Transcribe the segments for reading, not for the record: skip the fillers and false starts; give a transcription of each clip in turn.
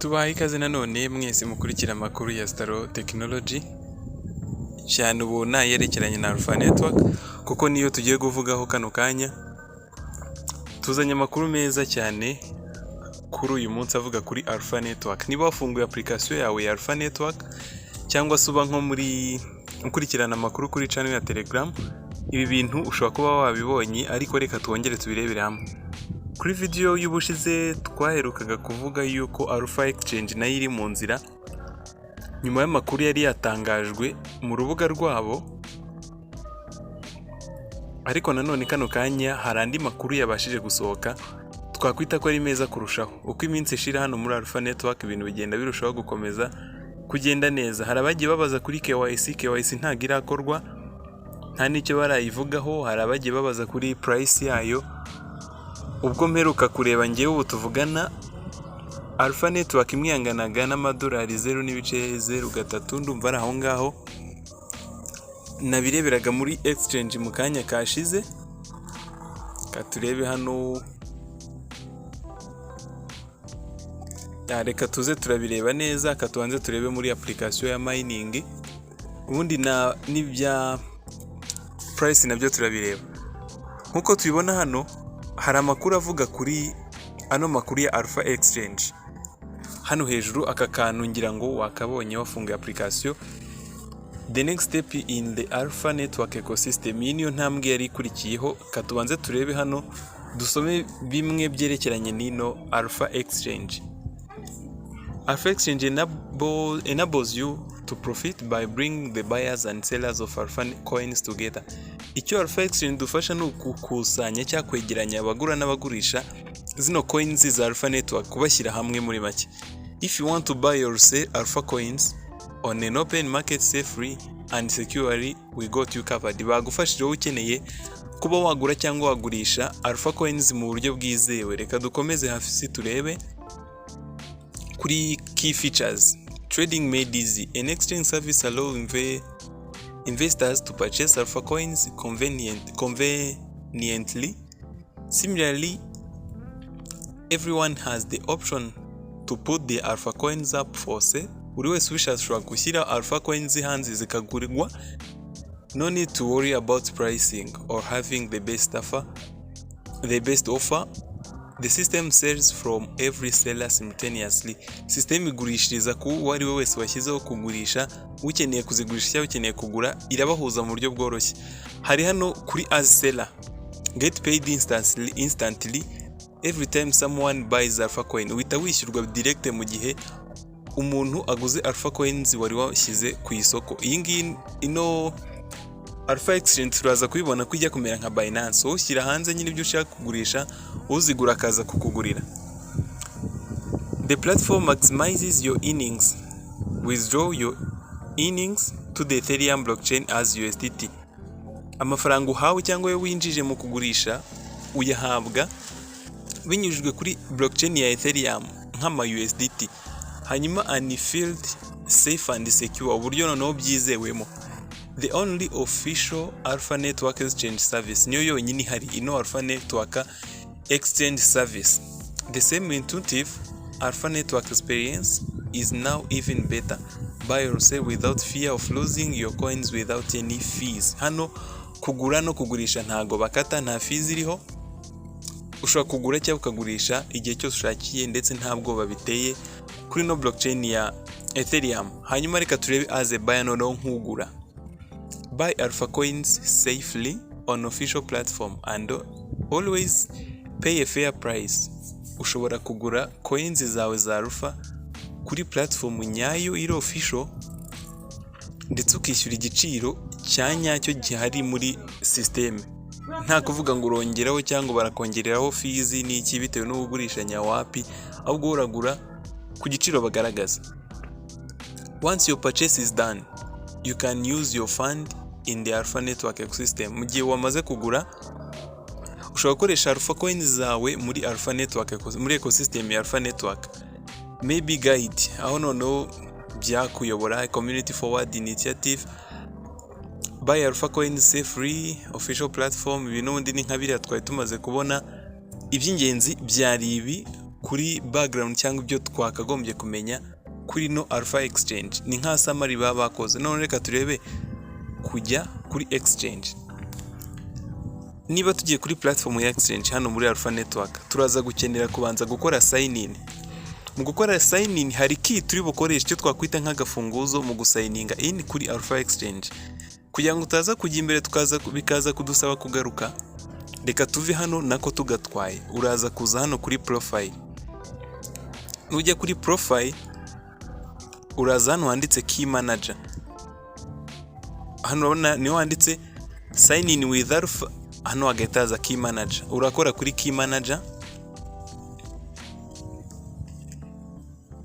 Tubaye ikaze nanone mwese mukurikira amakuru ya Staro Technology cyane ubu nayerekeranye na Alpha Network kuko niyo tugiye kuvugaho kano kanya. Tuzanye amakuru meza cyane kuri uyu munsi avuga kuri Alpha Network. Niba wafunguye application yawe ya Alpha Network cyangwa suba nko muri ukurikirana amakuru kuri channel ya Telegram, ibi bintu ushobora kuba wabibonye, ariko reka twongere tubirebere hamwe. Kuri video y'ubushize twaherukaga kuvuga yuko Alpha Exchange nayo iri mu nzira nyuma y'amakuru yari yatangajwe mu rubuga rwabo, ariko nanone kano kanya hari andi makuru yabashije gusohoka twakwita ko ari meza kurushaho. Uko iminsi ishira hano muri Alpha Network ibintu bigenda birushaho gukomeza kugenda neza. Hari abagiye babaza kuri KYC ntago irakorwa, nta nicyo barayivugaho. Hari abagiye babaza kuri price yayo. Ubwo mperuka kureba ngewe ubu tuvugana, Alpha Network imwiyanganaga n'amadolari 0.03 ndumva ari aho ngaho. Nabireberaga muri exchange mu kanya kashize. Katurebe hano, reka tuze turabireba neza. Katubanze turebe muri application ya mining, ubundi n'ibya price nabyo turabireba. Nkuko tubibona hano hari amakuru avuga kuri ano makuru ya Alpha Exchange. Hano hejuru aka kantu ngira ngo wakabonye wafunguye application. The next step in the Alpha Network ecosystem, niyo ntambwe yari ikurikiyeho. Katubanze turebe hano dusome bimwe byerekeranye n'ino Alpha Exchange. Alpha Exchange enables you to profit by bringing the buyers and sellers of Alpha coins together. Icyo Alpha Exchange dufasha ni ukukusanya cyangwa kwegeranya abagura n'abagurisha zino coins za Alpha Network, kubashyira hamwe muri make. If you want to buy or sell Alpha coins on an open market safely and securely, we got you covered. Bagufashije wowe ukeneye kuba wagura cyangwa wagurisha Alpha coins mu buryo bwizewe. Reka dukomeze hasi turebe kuri key features. Trading made easy. An exchange service allows investors to purchase Alpha coins conveniently. Similarly, everyone has the option to put the Alpha coins up for sale. Buri wese ubishaka gushyira Alpha coins hanze zikagurirwa. No need to worry about pricing or having the best offer. The system sells from every seller simultaneously. System igurishiriza ku wari we wese washyizeho kugurisha, ukeneye kuzigurisha cyangwa ukeneye kugura, irabahuza mu buryo bworoshye. Hari hano kuri as seller, get paid instantly every time someone buys Alpha coin. Uhita wishyurwa direct mu gihe umuntu aguze Alpha coins wari washyize ku isoko. Iyi ngiyi ino Alpha Exchange turaza kubibona ko ijya kumera nka Binance, ushyira hanze nyine ibyo ushaka kugurisha, uzigura akaza kukugurira. The platform maximizes your earnings. Withdraw your earnings to the Ethereum blockchain as USDT. Amafaranga uhawe cyangwa yo winjije mu kugurisha uyahabwa binyujijwe kuri blockchain ya Ethereum nk'ama USDT. Hanyuma unfilled, safe and secure, uburyo noneho byizewemo. The only official Alpha Network Exchange service niyo yonyine hari ino Alpha Network Exchange service. The same intuitive Alpha Network experience is now even better. Buy or sell without fear of losing your coins without any fees. Hano kugura no kugurisha ntago bakata, nta fees iriho. Ushobora kugura cyangwa ukagurisha igihe cyose ushakiye, ndetse ntabwo babiteye kuri no blockchain ya Ethereum. Hanyuma reka turebe as a buyer no nkugura. Buy Alpha coins safely on official platform and always pay a fair price. Ushobora kugura coins zawe za Alpha kuri platform nyayo iri official, ndetse ukishyura igiciro cya nyacyo gihari muri system. Nta kuvuga ngo urongeraho cyangwa barakongereraho fees n'iki bitewe no kugurisha nyawapi, ahubwo uragura ku giciro bagaragaza. Once your purchase is done, you can use your fund in the Alpha Network ecosystem. Mu gihe wamaze kugura, ushobora gukoresha Alpha coins zawe muri Alpha Network, muri ecosystem ya Alpha Network. Maybe guide, aho noneho byakuyobora community forward initiative. Buy Alpha coins safely, official platform. Ibintu ndi ni nkabiri twari tumaze kubona. Iby'ingenzi byari ibi kuri background cyangwa ibyo twakagombye kumenya kuri no alpha exchange. Ni nka summary baba bakoze. None reka turebe kujya kuri exchange. Niba tugiye kuri platform ya exchange hano muri Alpha Network, turaza gukenera kubanza gukora sign in. Mu gukora sign in hari key turi bukoresha icyo twakwita nk'agafunguzo mu gusigninga in kuri Alpha Exchange. Kugira ngo utaza kujya imbere bikaza kudusaba kugaruka, reka tuve hano nako tugatwaye. Uraza kuza hano kuri profile. Nujya kuri profile, uraza hano handitse key manager. Hano urabona niho handitse sign in with Alpha, hano hagahita key manager. Urakora kuri key manager,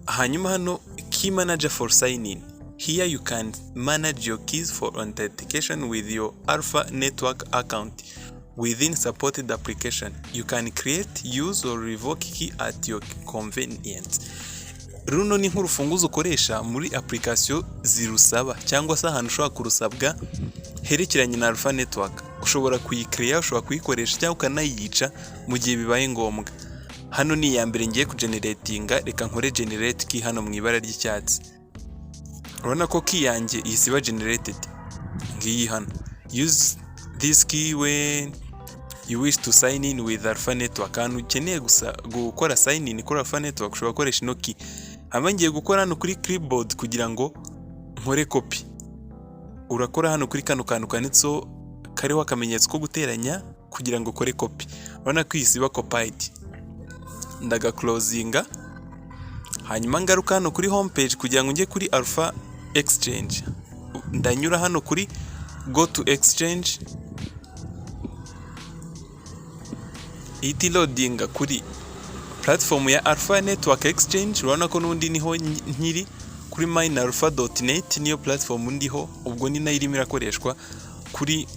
hanyuma hano key manager for sign in. Here you can manage your keys for authentication with your Alpha Network account within supported application. You can create, use or revoke key at your convenience. Runo ni nk'urufunguzo ukoresha muri application zirusaba cyangwa se ahantu ushobora kurusabwa herekeranye na Alpha Network. Ushobora kuyicreate, ushobora kuyikoresha cyangwa ukanayica mu gihe bibaye ngombwa. Hano ni ya mbere ngiye kugeneratinga, reka nkore generate key hano mu ibara ry'icyatsi. Urabona ko key yanjye isiba generated. Ngiyi hano. Use this key when you wish to sign in with Alpha Network. Hano ukeneye gukora sign in kuri Alpha Network ushobora gukoresha ino key. Hama ngiye gukora hano kuri clipboard kugira ngo nkore copy. Urakora hano kuri kano kantu kanitso kariho akamenyetso ko guteranya kugira ngo ukore copy. Urabona ko isiba copied. Ndaga closinga, hanyuma ngaruka hano kuri home page kugira ngo njye kuri Alpha Exchange. Ndanyura hano kuri go to exchange, iti loadinga kuri platform ya Alpha Network Exchange. Urabona ko nundi niho nkiri kuri minealpha.net, niyo platform ndiho, ubwo ni nayo irimo irakoreshwa kuri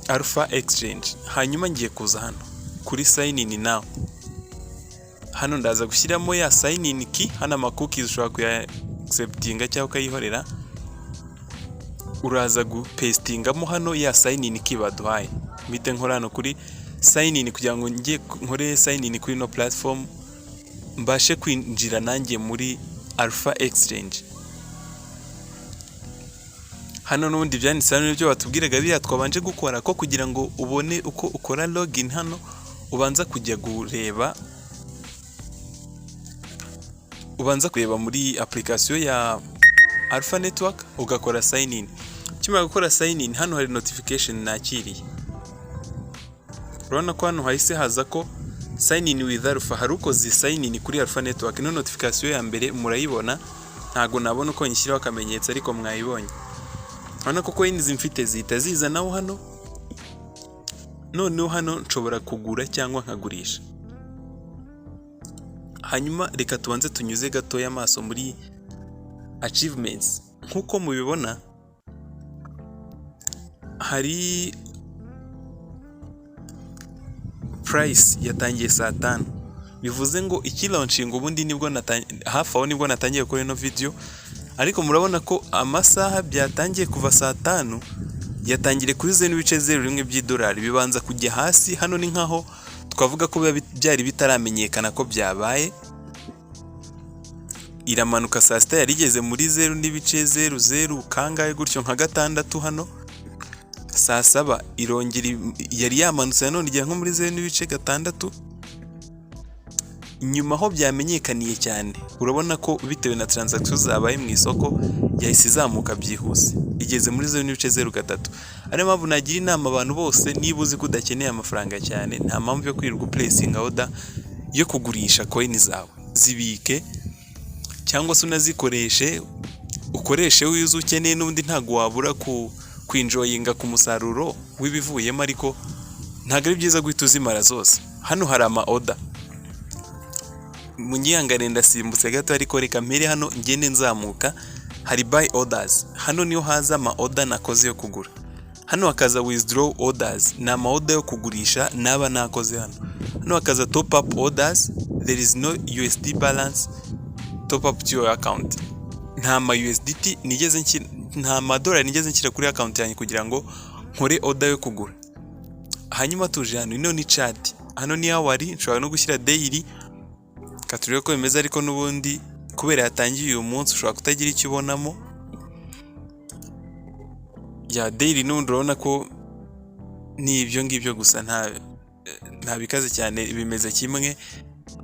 Alpha Exchange. Hanyuma ngiye kuza hano kuri sign in now. Hano ndaza gushyiramo ya sign in key. Hano amakuki ushobora kuya acceptinga cyangwa ukayihorera. Uraza gupastingamo hano ya sign in key baduhaye. Mite nkora hano kuri sign in kugira ngo ngiye nkore sign in kuri no platform mbashe kwinjira nanjye muri Alpha Exchange. Hano n'ubundi byanditse hano ibyo batubwiraga biriya twabanje gukora ko kugira ngo ubone uko ukora login hano ubanza kujya kureba muri application ya Alpha Network ugakora sign in. Kimara gukora sign in hano hari notification nakiriye. Urabona ko hano hahise haza ko sign in with Alpha, hari ukoze sign in kuri Alpha Network. Ino notification ya mbere murayibona, ntago nabona uko nyishyiraho akamenyetso ariko mwayibonye. Urabona ko coins mfite zihita ziza naho hano. Noneho hano nshobora kugura cyangwa nkagurisha. Hanyuma reka tubanze tunyuze gato y'amaso muri achievements. Nkuko mubibona hari price yatangiye saa 5. Bivuze ngo iki launching ubundi nibwo hafi aho nibwo natangiye gukora ino video, ariko murabona ko amasaha byatangiye kuva saa 5 yatangire kuri 0.01 by'idolari bibanza kujya hasi. Hano ni nkaho twavuga ko byari bitaramenyekana ko byabaye. Iramanuka saa 6 yarigeze muri 0.00 kangahe gutyo nka 6 hano. Saa 7 irongera yari yamanutse none ijya nko muri 0.6. Nyuma ho byamenyekaniye cyane. Urabona ko bitewe na transactions zabaye mu isoko yahise izamuka byihuse igeze muri 0.03. Ari mpamvu nagira inama abantu bose, niba uzi ko udakeneye amafaranga cyane, nta mpamvu yo kwirirwa placing order yo kugurisha coin zawe. Zibike cyangwa se unazikoreshe, ukoreshe wize ukeneye, n'undi ntago wabura kwinjoyinga ku musaruro w'ibivuyemo, ariko ntago ari byiza guhita uzimara zose. Hano hari ama order munyangane ndasimbutse gato, ariko reka mpere hano ngende nzamuka. Hari buy orders, hano niyo haza ama order nakoze yo kugura. Hano hakaza withdraw orders, na ama order yo kugurisha naba nakoze hano. Hano hakaza top up orders, there is no USD balance, top up to your account. Nta ma USDT nigeze nta madolari nigeze nshyira kuri account yanjye kugira ngo nkore order yo kugura. Hanyuma tuje hano ino ni chat, hano ni hourly, nshobora no gushyira daily. katurebe ko bimeze, ariko n'ubundi kubera yatangiye uyu munsi ushobora kutagira icyo ubonamo. Ya daily n'ubundi urabona ko ni ibyo ngibyo gusa, nta bikaze cyane, bimeze kimwe.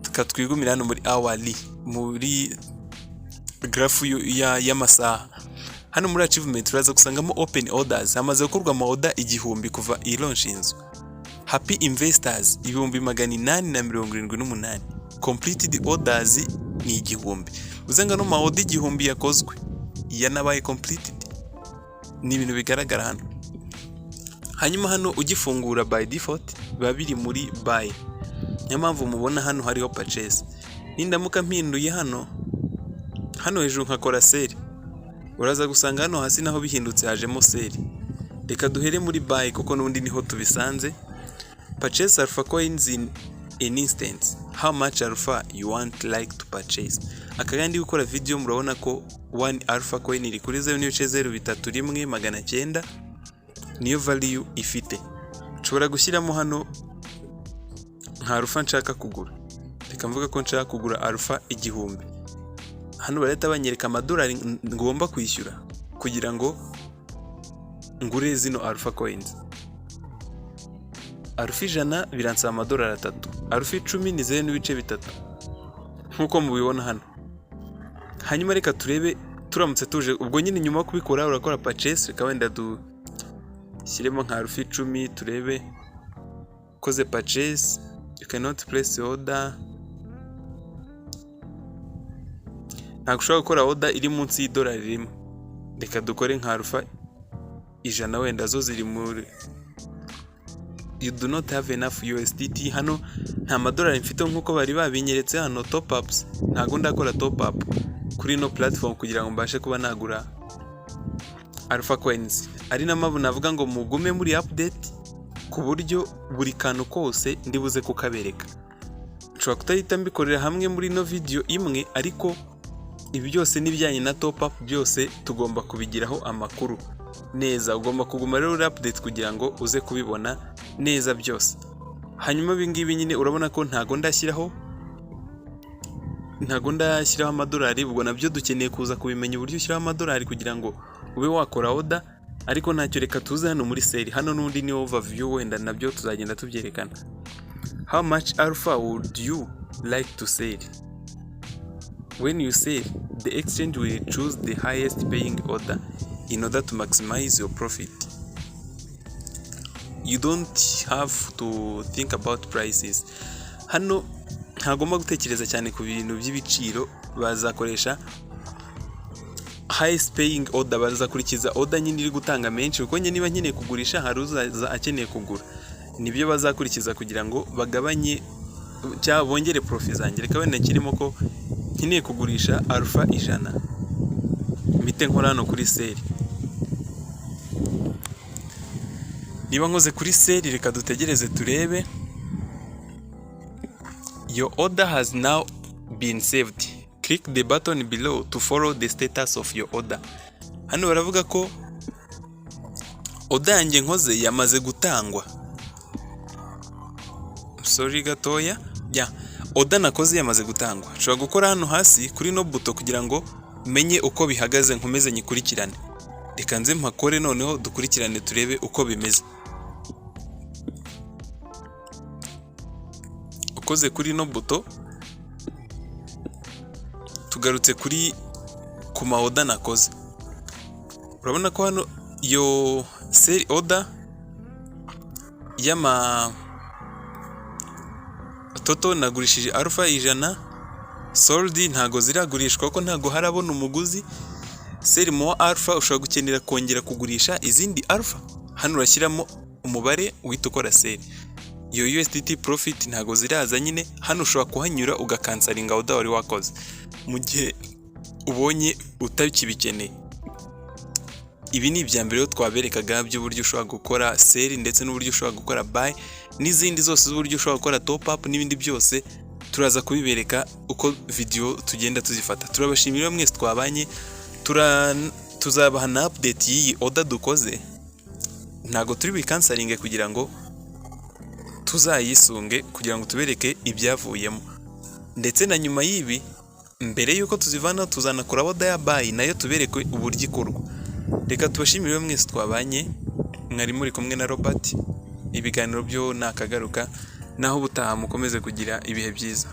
Tukatwigumira hano muri hourly, muri grafu y'amasaha. Hano muri achievement turaza gusangamo open orders, hamaze gukorwa ama order 1000 kuva iyi launchinzwe. Happy investors 878, completed orders ni 1000. Uzanga no ma order 1000 yakozwe yanabaye completed, ni ibintu bigaragara hano. Hanyuma hano ugifungura by default biba biri muri buy, niyo mpamvu mubona hano hariho purchase. Nindamuka mpinduye hano hejuru nkakora sell, uraza gusanga hano hasi naho bihindutse hajemo sell. Reka duhere muri buy kuko n'ubundi niho tubisanze. Purchase alpha coins in an instance, how much alpha you want like to purchase. Akagandi gukora video murabona ko 1 alpha coin iri kuri 0.031 niyo value ifite. Nshobora gushyiramo hano nka alpha nshaka kugura. Reka mvuga ko nshaka kugura alpha 1000. Hano bareta banyereka amadolari ngomba kwishyura kugira ngo ngure zino alpha coins. Alpha 100 biransaba amadolari 3, alpha 10 ni 0.3 nkuko mubibona hano. Hanyuma reka turebe turamutse tuje ubwo nyine nyuma yo kubikora urakora purchase. Reka wenda dushyiremo nka alpha 10 turebe koze purchase. You cannot place order, ntabwo ushobora gukora order iri munsi y'idolari rimwe. Reka dukore nka alpha 100 wenda zo ziri muri you do not have enough USDT. Hano nta madolari mfite nkuko bari babinyeretse hano top ups, ntago ndakora top up kuri no platform kugira ngo mbashe kuba nagura alpha coins. Ari namavu navuga ngo mugume muri update ku buryo buri kantu kose ndibuze kukabereka. Nshobora kutahita mbikorera hamwe muri no video imwe, ariko ibi byose n'ibijyanye na top up byose tugomba kubigiraho amakuru neza. Ugomba kuguma rero update kugira ngo uze kubibona neza byose. Hanyuma bingibi nyine urabona ko ntago ndashyiraho amadolari. Ubwo nabyo dukeneye kuza kubimenya uburyo ushyiraho amadolari kugira ngo ube wakora order, ariko ntacyo. Reka tuze hano muri sale. Hano n'undi ni overview, wenda nabyo tuzagenda tubyerekana. How much alpha would you like to sell? When you sell, the exchange will choose the highest paying order in order to maximize your profit. You don't have to think about prices. Hano ntagomba gutekereza cyane ku bintu by'ibiciro, bazakoresha highest paying order, bazakurikiza order nyine iri gutanga menshi, kuko niba nkeneye kugurisha hari uzaza akeneye kugura, nibyo bazakurikiza kugira ngo bagabanye cyangwa bongere profit zanjye. Reka wenda kirimo ko nkeneye kugurisha alpha 100, mite nkora hano kuri sale. Niba nkoze kuri sale, reka dutegereze turebe. Your order has now been saved. Click the button below to follow the status of your order. Hano baravuga ko order yanjye nkoze yamaze gutangwa. Sorry gatoya. Order nakoze yamaze gutangwa. Nshobora gukora hano hasi kuri no buto kugira ngo menye uko bihagaze, nkomeze nyikurikirane. Reka nze mpakore noneho dukurikirane turebe uko bimeze. Ukoze kuri no buto, tugarutse ku ma order nakoze. Urabona ko hano iyo sell order yama toto nagurishije alpha 100, sold ntago ziragurishwa ko ntago harabona umuguzi. Sell more alpha, ushobora gukenera kongera kugurisha izindi alpha. Hano urashyiramo umubare uhita ukora sell. Iyo USDT profit ntago ziraza nyine. Hano ushobora kuhanyura ugakansaringa order wari wakoze mu gihe ubonye utakibikeneye. Ibi ni ibya mbere twaberekaga by'uburyo ushobora gukora sell ndetse n'uburyo ushobora gukora buy n'izindi zose z'uburyo ushobora gukora top up n'ibindi byose turaza kubibereka uko video tugenda tuzifata. Turabashimira mwese twabanye, tuzabaha na update y'iyi order dukoze. Ntago turi bikansaringe kugira ngo tuzayisunge, kugira ngo tubereke ibyavuyemo. ndetse na nyuma y'ibi mbere y'uko tuzivanaho tuzanakuraho dayabayi nayo tubereke uburyo ikorwa. Reka tubashimire mwese twabanye, mwari muri kumwe na Robert, ibiganiro byo nakagaruka, naho ubutaha mukomeze kugira ibihe byiza.